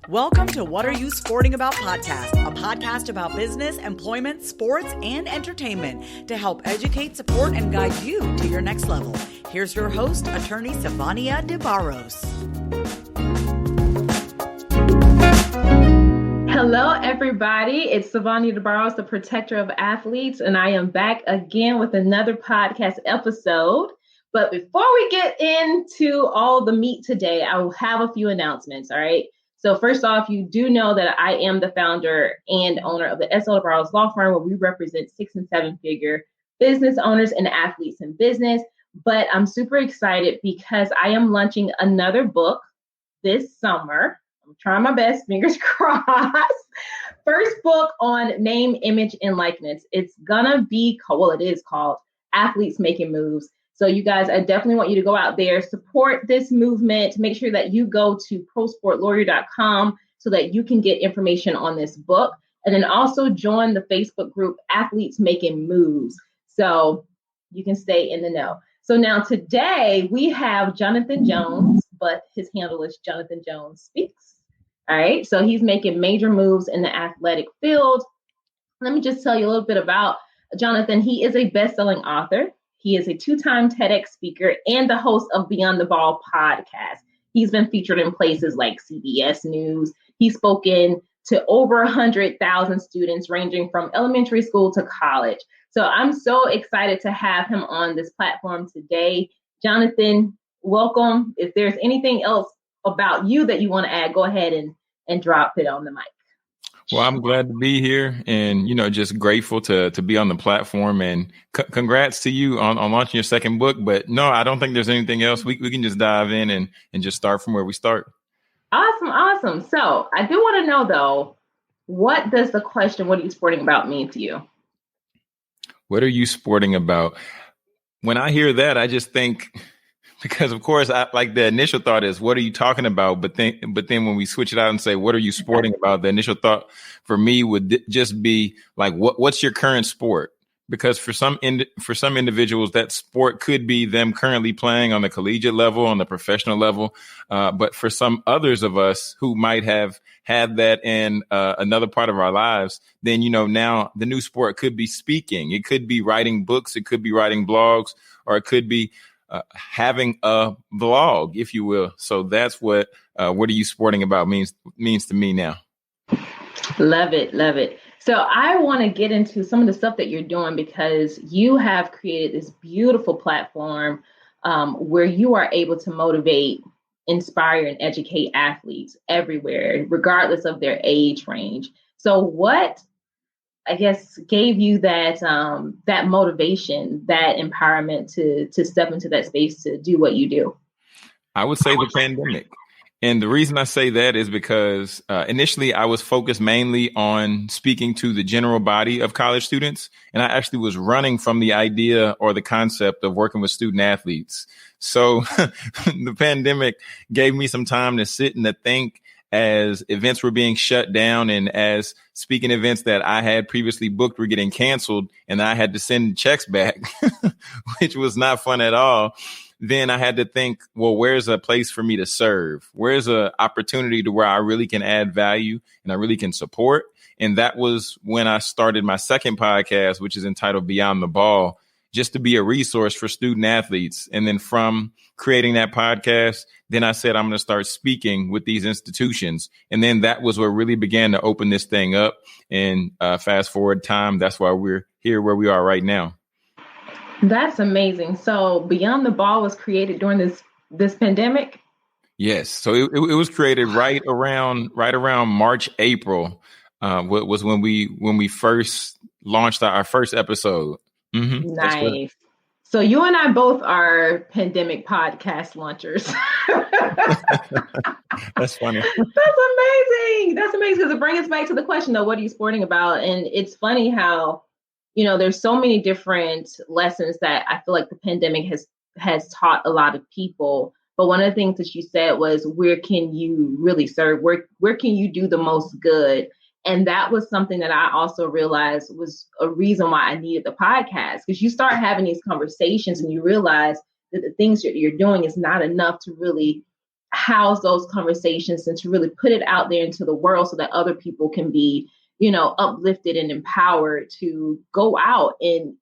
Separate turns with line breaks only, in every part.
Welcome to What Are You Sporting About podcast, a podcast about business, employment, sports, and entertainment to help educate, support, and guide you to your next level. Here's your host, attorney Sivonnia DeBarros.
Hello, everybody. It's Sivonnia DeBarros, the protector of athletes, and I am back again with another podcast episode. But before we get into all the meat today, I will have a few announcements, all right? So first off, you do know that I am the founder and owner of the S.L. DeBarros Law Firm, where we represent 6- and 7-figure business owners and athletes in business. But I'm super excited because I am launching another book this summer. I'm trying my best, fingers crossed. First book on name, image, and likeness. It's gonna be called, it is called Athletes Making Moves. So you guys, I definitely want you to go out there, support this movement. Make sure that you go to prosportlawyer.com so that you can get information on this book. And then also join the Facebook group Athletes Making Moves so you can stay in the know. So now today we have Jonathan Jones, but his handle is Jonathan Jones Speaks. All right. So he's making major moves in the athletic field. Let me just tell you a little bit about Jonathan. He is a best-selling author. He is a 2-time TEDx speaker and the host of Beyond the Ball podcast. He's been featured in places like CBS News. He's spoken to over 100,000 students ranging from elementary school to college. So I'm so excited to have him on this platform today. Jonathan, welcome. If there's anything else about you that you want to add, go ahead and drop it on the mic.
Well, I'm glad to be here and, just grateful to be on the platform, and congrats to you on launching your second book. But no, I don't think there's anything else. We can just dive in and just start from where we start.
Awesome. So I do want to know, though, what does the question, what are you sporting about, mean to you?
What are you sporting about? When I hear that, I just think, because of course, I like the initial thought is, what are you talking about? But then when we switch it out and say, what are you sporting about? The initial thought for me would just be like, what's your current sport? Because for some individuals, that sport could be them currently playing on the collegiate level, on the professional level. But for some others of us who might have had that in another part of our lives, then, now the new sport could be speaking. It could be writing books. It could be writing blogs, or it could be having a vlog, if you will. So that's what are you sporting about means to me now.
Love it. So I want to get into some of the stuff that you're doing, because you have created this beautiful platform where you are able to motivate, inspire, and educate athletes everywhere, regardless of their age range. So what, I guess, gave you that that motivation, that empowerment to step into that space to do what you do?
I would say the pandemic. And the reason I say that is because initially I was focused mainly on speaking to the general body of college students. And I actually was running from the idea or the concept of working with student athletes. So the pandemic gave me some time to sit and to think, as events were being shut down and as speaking events that I had previously booked were getting canceled, and I had to send checks back, which was not fun at all. Then I had to think, well, where's a place for me to serve? Where's an opportunity to where I really can add value and I really can support? And that was when I started my second podcast, which is entitled Beyond the Ball, just to be a resource for student athletes. And then from creating that podcast, then I said, I'm going to start speaking with these institutions. And then that was what really began to open this thing up. And fast forward time, that's why we're here where we are right now.
That's amazing. So Beyond the Ball was created during this pandemic?
Yes. So it was created right around March, April, was when we first launched our first episode. Mm-hmm.
Nice. So you and I both are pandemic podcast launchers.
That's funny.
That's amazing because it brings us back to the question, though, what are you sporting about? And it's funny how, there's so many different lessons that I feel like the pandemic has taught a lot of people. But one of the things that you said was, where can you really serve? Where can you do the most good? And that was something that I also realized was a reason why I needed the podcast, because you start having these conversations and you realize that the things that you're doing is not enough to really house those conversations and to really put it out there into the world so that other people can be, uplifted and empowered to go out and,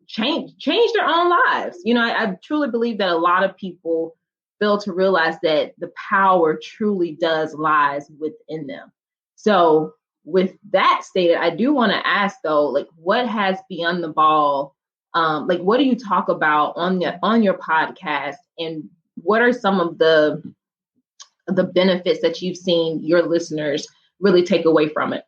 change their own lives. I truly believe that a lot of people fail to realize that the power truly does lies within them. So with that stated, I do want to ask though, like, what has Beyond the Ball, what do you talk about on your podcast, and what are some of the benefits that you've seen your listeners really take away from it?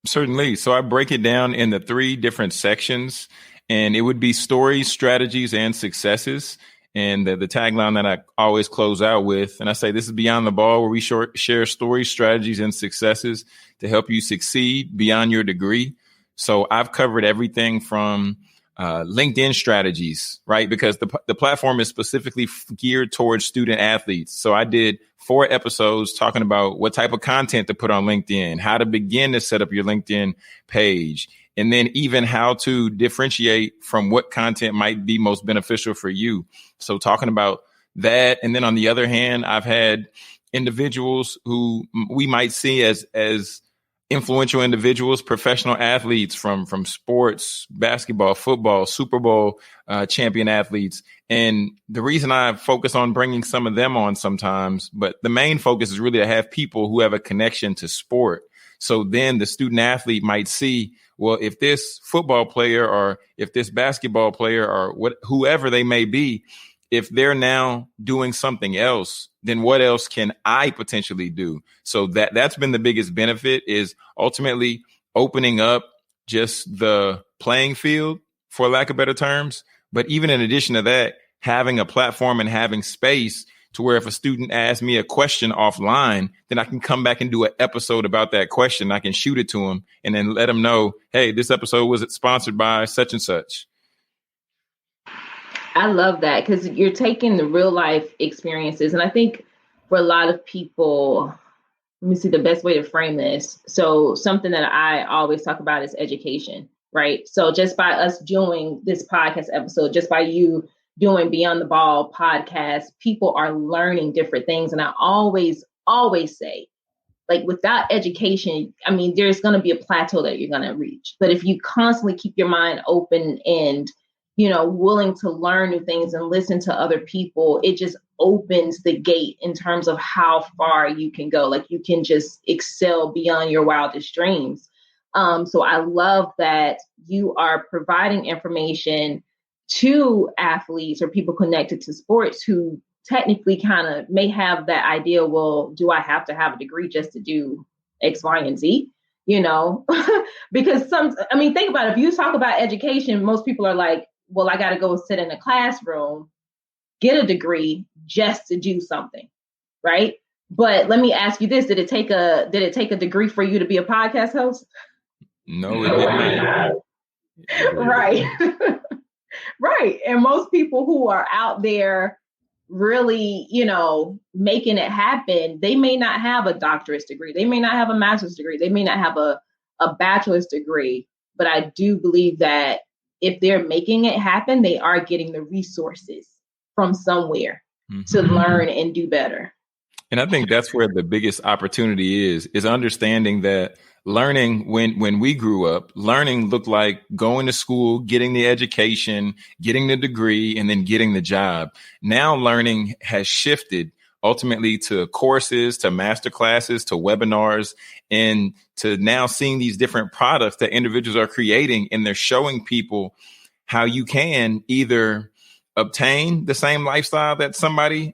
Certainly. So I break it down into 3 different sections, and it would be stories, strategies, and successes. And the tagline that I always close out with, and I say, this is Beyond the Ball, where we share stories, strategies, and successes to help you succeed beyond your degree. So I've covered everything from LinkedIn strategies, right? Because the platform is specifically geared towards student athletes. So I did 4 episodes talking about what type of content to put on LinkedIn, how to begin to set up your LinkedIn page, and then even how to differentiate from what content might be most beneficial for you. So talking about that. And then on the other hand, I've had individuals who we might see as influential individuals, professional athletes from sports, basketball, football, Super Bowl champion athletes. And the reason I focus on bringing some of them on sometimes, but the main focus is really to have people who have a connection to sport. So then the student athlete might see, well, if this football player or if this basketball player or whoever they may be, if they're now doing something else, then what else can I potentially do? So that's been the biggest benefit, is ultimately opening up just the playing field, for lack of better terms. But even in addition to that, having a platform and having space to where if a student asks me a question offline, then I can come back and do an episode about that question. I can shoot it to them and then let them know, hey, this episode was sponsored by such and such.
I love that, because you're taking the real life experiences. And I think for a lot of people, let me see the best way to frame this. So something that I always talk about is education, right? So just by us doing this podcast episode, just by you doing Beyond the Ball podcast, people are learning different things. And I always say, like, without education, I mean, there's going to be a plateau that you're going to reach. But if you constantly keep your mind open and, willing to learn new things and listen to other people, it just opens the gate in terms of how far you can go. Like, you can just excel beyond your wildest dreams. So I love that you are providing information to athletes or people connected to sports who technically kind of may have that idea, well, do I have to have a degree just to do X, Y, and Z? Because think about it. If you talk about education, most people are like, well, I got to go sit in a classroom, get a degree just to do something, right? But let me ask you this: did it take a degree for you to be a podcast host?
No, it didn't.
Right, right. And most people who are out there really, making it happen, they may not have a doctorate degree, they may not have a master's degree, they may not have a bachelor's degree, but I do believe that if they're making it happen, they are getting the resources from somewhere to learn and do better.
And I think that's where the biggest opportunity is understanding that learning, when we grew up, learning looked like going to school, getting the education, getting the degree, and then getting the job. Now learning has shifted ultimately to courses, to master classes, to webinars, and to now seeing these different products that individuals are creating, and they're showing people how you can either obtain the same lifestyle that somebody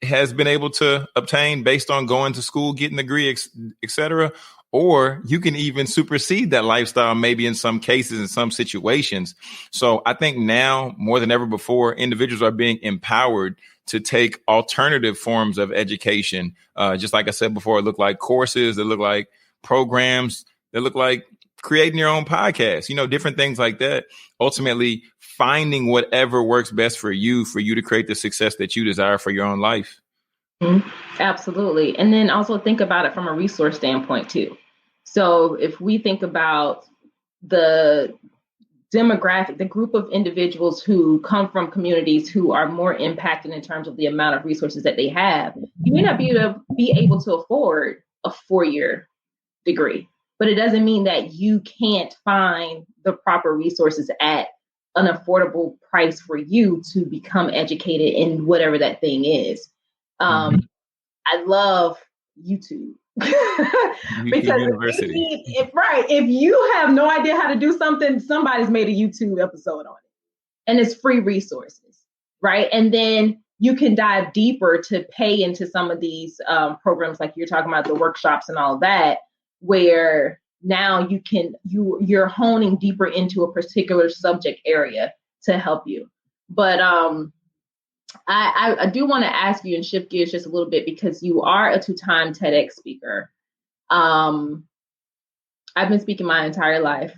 has been able to obtain based on going to school, getting a degree, et cetera, or you can even supersede that lifestyle, maybe in some cases, in some situations. So I think now more than ever before, individuals are being empowered to take alternative forms of education. Just like I said before, it looked like courses, it looked like programs, it looked like creating your own podcast, different things like that. Ultimately, finding whatever works best for you to create the success that you desire for your own life.
Mm-hmm. Absolutely. And then also think about it from a resource standpoint too. So if we think about the demographic, the group of individuals who come from communities who are more impacted in terms of the amount of resources that they have, you may not be able to afford a 4-year degree, but it doesn't mean that you can't find the proper resources at an affordable price for you to become educated in whatever that thing is. I love YouTube. Because
University.
if you have no idea how to do something, somebody's made a YouTube episode on it, and it's free resources, right? And then you can dive deeper to pay into some of these programs, like you're talking about, the workshops and all that, where now you're honing deeper into a particular subject area to help you. But I do want to ask you and shift gears just a little bit, because you are a 2-time TEDx speaker. I've been speaking my entire life.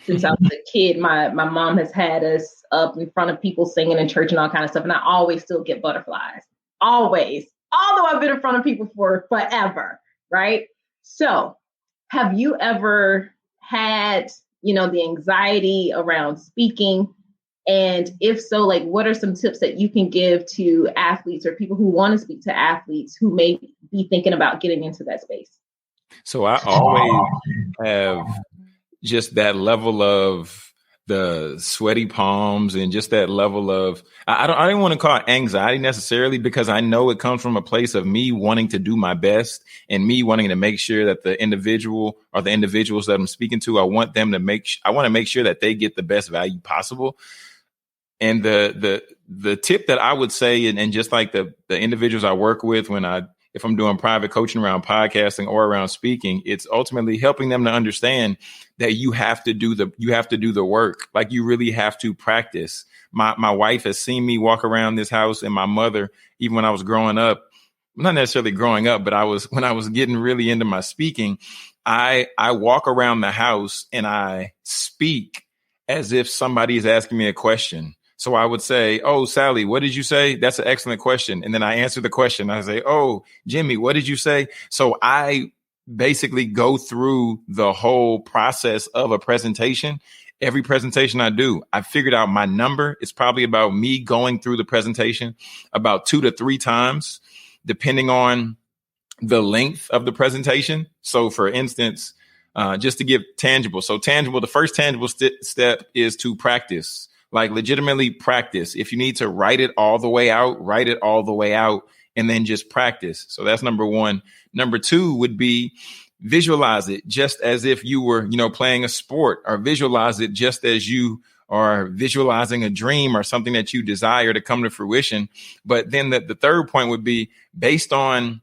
Since I was a kid, my mom has had us up in front of people singing in church and all kind of stuff. And I always still get butterflies. Always. Although I've been in front of people for forever, right? So have you ever had, the anxiety around speaking? And if so, like, what are some tips that you can give to athletes or people who want to speak to athletes who may be thinking about getting into that space?
So I always have just that level of the sweaty palms and just that level of, I don't want to call it anxiety necessarily, because I know it comes from a place of me wanting to do my best and me wanting to make sure that the individual or the individuals that I'm speaking to, I want to make sure that they get the best value possible. And the tip that I would say, and just like the individuals I work with if I'm doing private coaching around podcasting or around speaking, it's ultimately helping them to understand that you have to do the work. Like, you really have to practice. My wife has seen me walk around this house, and my mother, even when I was growing up, not necessarily growing up, but when I was getting really into my speaking, I walk around the house and I speak as if somebody is asking me a question. So I would say, "Oh, Sally, what did you say? That's an excellent question." And then I answer the question. I say, "Oh, Jimmy, what did you say?" So I basically go through the whole process of a presentation. Every presentation I do, I figured out my number. It's probably about me going through the presentation about 2 to 3 times, depending on the length of the presentation. So for instance, just to give tangible. So the first tangible step is to practice. Like, legitimately practice. If you need to write it all the way out, write it all the way out, and then just practice. So that's number 1. Number 2 would be visualize it just as if you were, playing a sport, or visualize it just as you are visualizing a dream or something that you desire to come to fruition. But then the third point would be, based on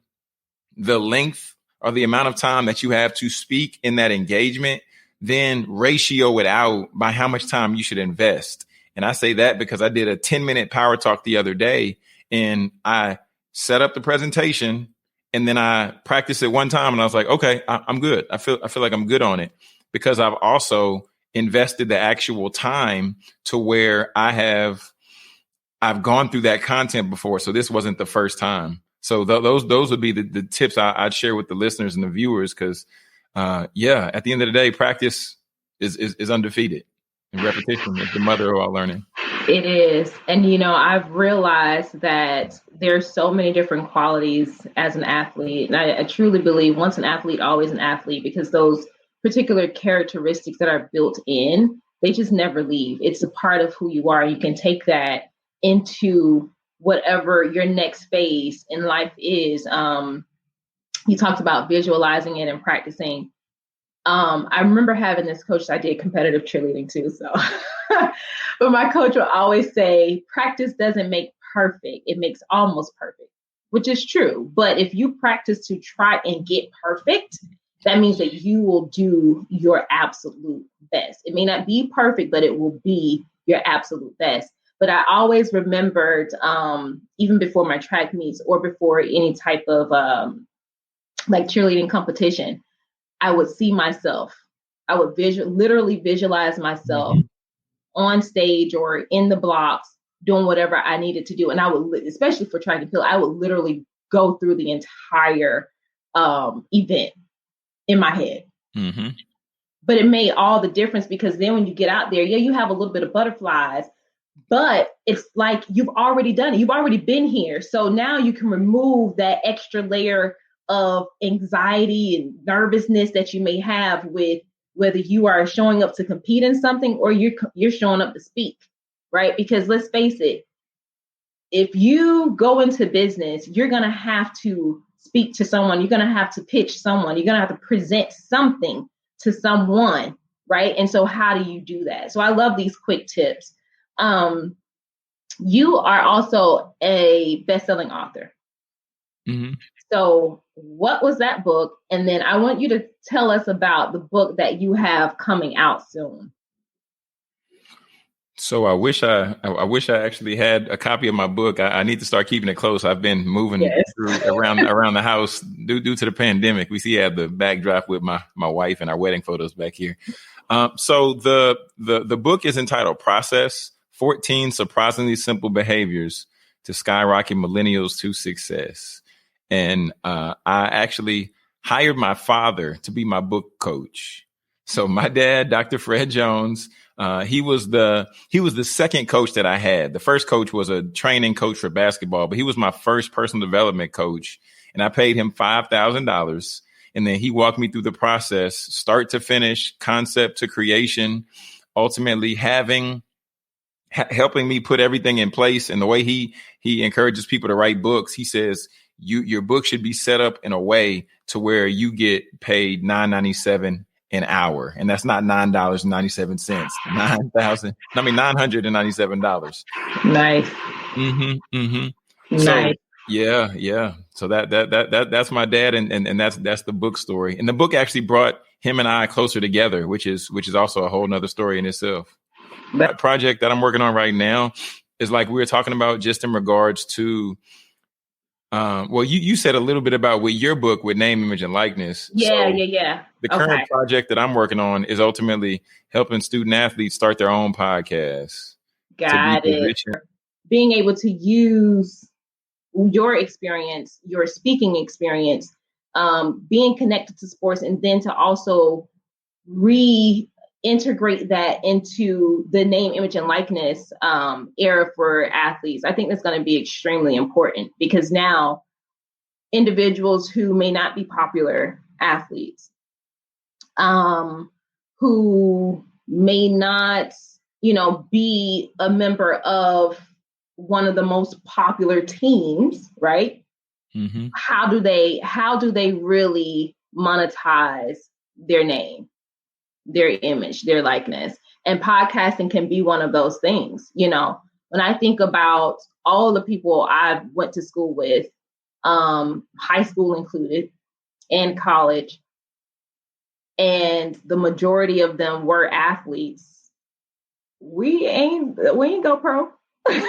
the length or the amount of time that you have to speak in that engagement, then ratio it out by how much time you should invest. And I say that because I did a 10-minute power talk the other day, and I set up the presentation and then I practiced it one time, and I was like, okay, I'm good. I feel like I'm good on it, because I've also invested the actual time to where I've gone through that content before. So this wasn't the first time. So those would be the tips I'd share with the listeners and the viewers, because at the end of the day, practice is undefeated. And repetition is the mother of all learning.
It is. And, I've realized that there's so many different qualities as an athlete. And I truly believe once an athlete, always an athlete, because those particular characteristics that are built in, they just never leave. It's a part of who you are. You can take that into whatever your next phase in life is. You talked about visualizing it and practicing. I remember having this coach. I did competitive cheerleading too. So, but my coach would always say, practice doesn't make perfect. It makes almost perfect, which is true. But if you practice to try and get perfect, that means that you will do your absolute best. It may not be perfect, but it will be your absolute best. But I always remembered, even before my track meets or before any type of like cheerleading competition, I would see myself. I would literally visualize myself on stage or in the blocks doing whatever I needed to do. And I would, especially for track and field, I would literally go through the entire event in my head. but it made all the difference, because then when you get out there, yeah, you have a little bit of butterflies, but it's like you've already done it. You've already been here. So now you can remove that extra layer of anxiety and nervousness that you may have with whether you are showing up to compete in something or you're showing up to speak, right? Because let's face it, if you go into business, you're going to have to speak to someone. You're going to have to pitch someone. You're going to have to present something to someone, right? And so how do you do that? So I love these quick tips. You are also a best-selling author.
Mm-hmm.
So what was that book? And then I want you to tell us about the book that you have coming out soon.
So I wish I actually had a copy of my book. I need to start keeping it close. I've been moving around the house due to the pandemic. We see I have the backdrop with my wife and our wedding photos back here. So the book is entitled Process: 14 Surprisingly Simple Behaviors to Skyrocket Millennials to Success. And I actually hired my father to be my book coach. So my dad, Dr. Fred Jones, he was the second coach that I had. The first coach was a training coach for basketball, but he was my first personal development coach. And I paid him $5,000. And then he walked me through the process, start to finish, concept to creation, ultimately helping me put everything in place. And the way he encourages people to write books, he says, your book should be set up in a way to where you get paid $9.97 an hour. And that's not $9.97, $997.
Nice.
Mm-hmm. Mm-hmm.
Nice.
So, yeah. So that's my dad. And that's the book story. And the book actually brought him and I closer together, which is also a whole nother story in itself. That project that I'm working on right now is like we were talking about, just in regards to, well, you said a little bit about with your book with name, image, and likeness.
Yeah.
The current project that I'm working on is ultimately helping student athletes start their own podcasts.
Got it. Being able to use your experience, your speaking experience, being connected to sports, and then to also reintegrate that into the name, image, and likeness era for athletes. I think that's going to be extremely important, because now individuals who may not be popular athletes, who may not, be a member of one of the most popular teams, right? Mm-hmm. How do they really monetize their name, their image, their likeness? And podcasting can be one of those things. When I think about all the people I went to school with, high school included, and college, and the majority of them were athletes, we ain't go pro. We did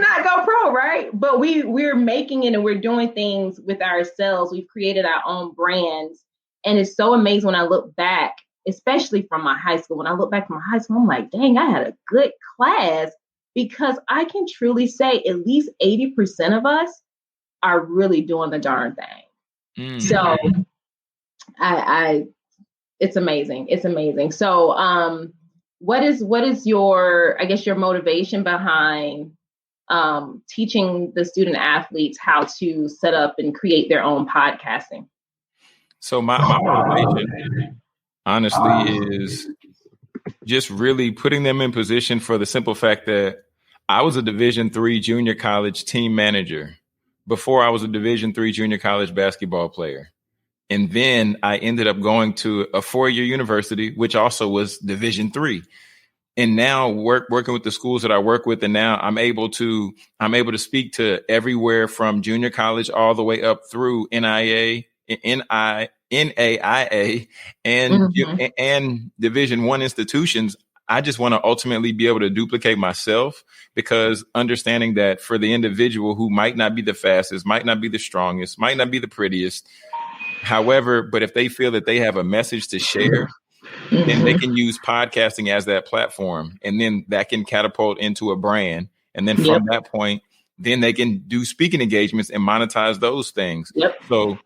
not go pro, right? But we're making it, and we're doing things with ourselves. We've created our own brands. And it's so amazing when I look back, especially from my high school. When I look back from my high school, I'm like, dang, I had a good class, because I can truly say at least 80% of us are really doing the darn thing. Mm. So it's amazing. It's amazing. So what is your, I guess, your motivation behind teaching the student athletes how to set up and create their own podcasting?
So my motivation, honestly, is just really putting them in position for the simple fact that I was a Division III junior college team manager before I was a Division III junior college basketball player. And then I ended up going to a 4-year university, which also was Division III. And now working with the schools that I work with, and now I'm able to speak to everywhere from junior college all the way up through NAIA, and mm-hmm. and Division I institutions. I just want to ultimately be able to duplicate myself, because understanding that for the individual who might not be the fastest, might not be the strongest, might not be the prettiest, however, but if they feel that they have a message to share, mm-hmm. then they can use podcasting as that platform. And then that can catapult into a brand. And then from that point, then they can do speaking engagements and monetize those things. Yep. So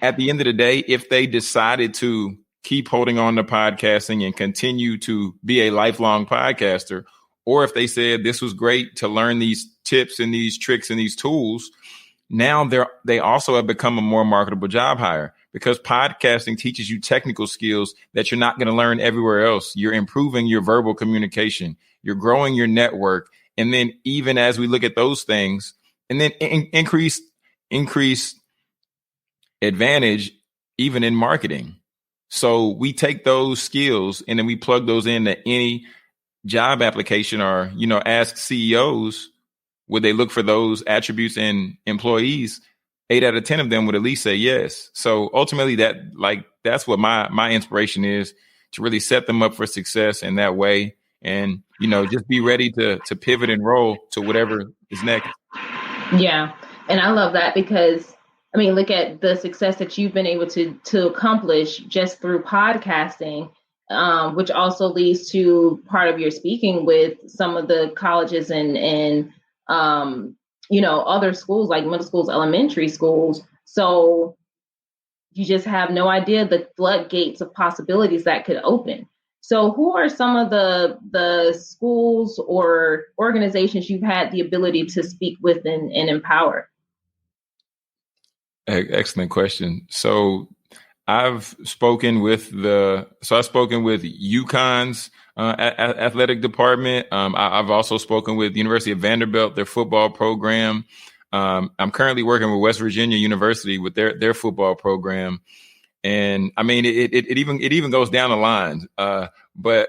at the end of the day, if they decided to keep holding on to podcasting and continue to be a lifelong podcaster, or if they said this was great to learn these tips and these tricks and these tools, now they also have become a more marketable job hire, because podcasting teaches you technical skills that you're not going to learn everywhere else. You're improving your verbal communication. You're growing your network. And then even as we look at those things, and then increase advantage even in marketing. So we take those skills and then we plug those into any job application, or, ask CEOs, would they look for those attributes in employees? 8 out of 10 of them would at least say yes. So ultimately that's what my inspiration is, to really set them up for success in that way. And, just be ready to pivot and roll to whatever is next.
Yeah. And I love that, because look at the success that you've been able to accomplish just through podcasting, which also leads to part of your speaking with some of the colleges and other schools like middle schools, elementary schools. So you just have no idea the floodgates of possibilities that could open. So who are some of the schools or organizations you've had the ability to speak with and empower?
Excellent question. So I've spoken with UCONN's athletic department. I've also spoken with the University of Vanderbilt, their football program. I'm currently working with West Virginia University with their football program. And it even goes down the line. But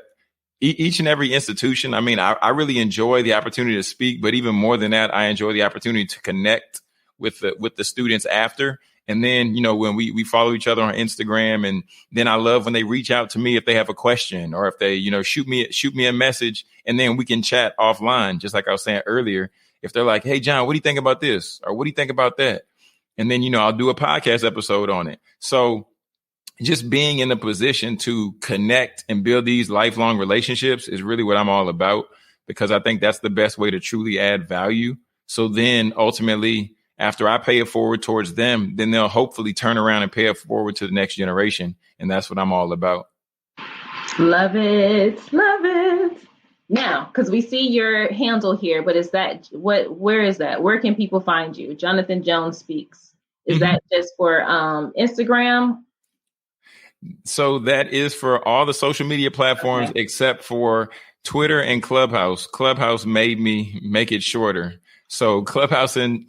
each and every institution, I really enjoy the opportunity to speak, but even more than that, I enjoy the opportunity to connect with the students after. And then, when we follow each other on Instagram, and then I love when they reach out to me if they have a question, or if they, shoot me a message, and then we can chat offline. Just like I was saying earlier, if they're like, hey, John, what do you think about this? Or what do you think about that? And then, I'll do a podcast episode on it. So just being in a position to connect and build these lifelong relationships is really what I'm all about, because I think that's the best way to truly add value. So then ultimately, after I pay it forward towards them, then they'll hopefully turn around and pay it forward to the next generation. And that's what I'm all about.
Love it. Love it. Now, because we see your handle here, but where is that? Where can people find you? Jonathan Jones Speaks. Is that just for Instagram?
So that is for all the social media platforms, except for Twitter and Clubhouse. Clubhouse made me make it shorter. So Clubhouse and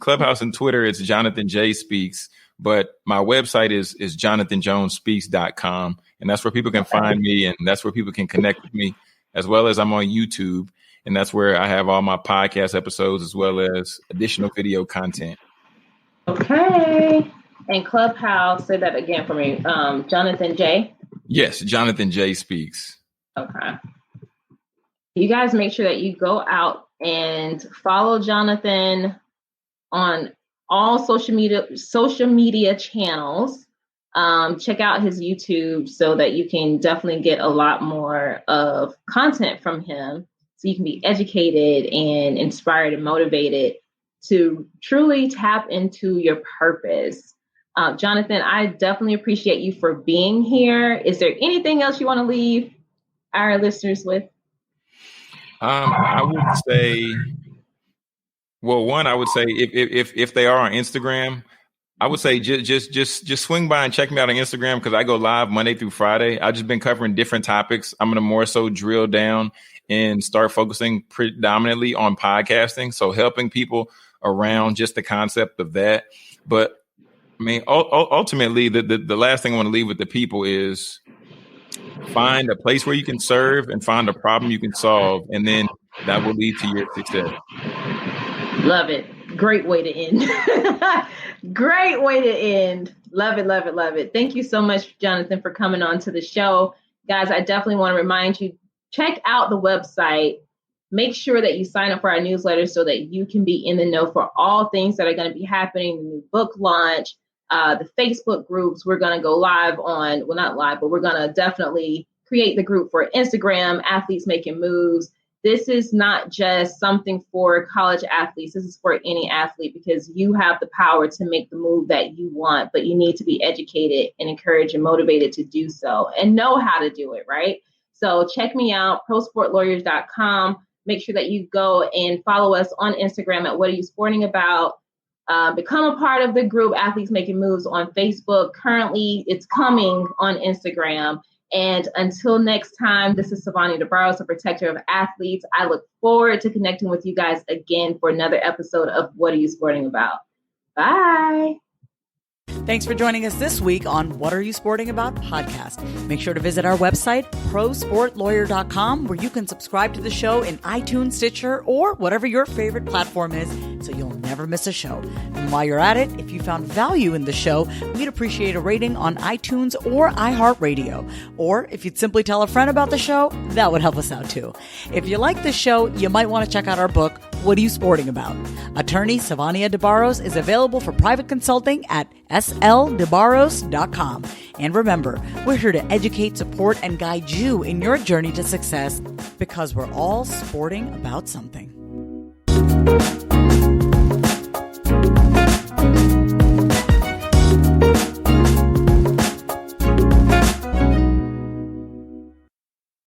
Twitter, it's Jonathan J Speaks, but my website is jonathanjonespeaks.com. And that's where people can find me, and that's where people can connect with me, as well as I'm on YouTube. And that's where I have all my podcast episodes, as well as additional video content.
Okay. And Clubhouse, say that again for me. Jonathan J?
Yes, Jonathan J Speaks. Okay.
You guys make sure that you go out and follow Jonathan on all social media channels. Check out his YouTube so that you can definitely get a lot more of content from him, so you can be educated and inspired and motivated to truly tap into your purpose. Jonathan, I definitely appreciate you for being here. Is there anything else you want to leave our listeners with?
I would say, if they are on Instagram, I would say just swing by and check me out on Instagram, because I go live Monday through Friday. I've just been covering different topics. I'm going to more so drill down and start focusing predominantly on podcasting. So helping people around just the concept of that. But ultimately, the last thing I want to leave with the people is find a place where you can serve and find a problem you can solve, and then that will lead to your success.
Love it. Great way to end. Great way to end. Love it, love it, love it. Thank you so much, Jonathan, for coming on to the show. Guys, I definitely want to remind you, check out the website. Make sure that you sign up for our newsletter so that you can be in the know for all things that are going to be happening, the new book launch, the Facebook groups. We're going to go live on, well, not live, but we're going to definitely create the group for Instagram, Athletes Making Moves. this is not just something for college athletes. This is for any athlete, because you have the power to make the move that you want, but you need to be educated and encouraged and motivated to do so and know how to do it, right? So check me out, prosportlawyers.com. Make sure that you go and follow us on Instagram at What Are You Sporting About? Become a part of the group Athletes Making Moves on Facebook. Currently, it's coming on Instagram. And until next time, this is Sivonnia DeBarr, the protector of athletes. I look forward to connecting with you guys again for another episode of What Are You Sporting About? Bye.
Thanks for joining us this week on What Are You Sporting About podcast. Make sure to visit our website, prosportlawyer.com, where you can subscribe to the show in iTunes, Stitcher, or whatever your favorite platform is, so you'll never miss a show. And while you're at it, if you found value in the show, we'd appreciate a rating on iTunes or iHeartRadio. Or if you'd simply tell a friend about the show, that would help us out too. If you like the show, you might want to check out our book, What Are You Sporting About? Attorney Sivonnia DeBarros is available for private consulting at sldebarros.com. And remember, we're here to educate, support, and guide you in your journey to success, because we're all sporting about something.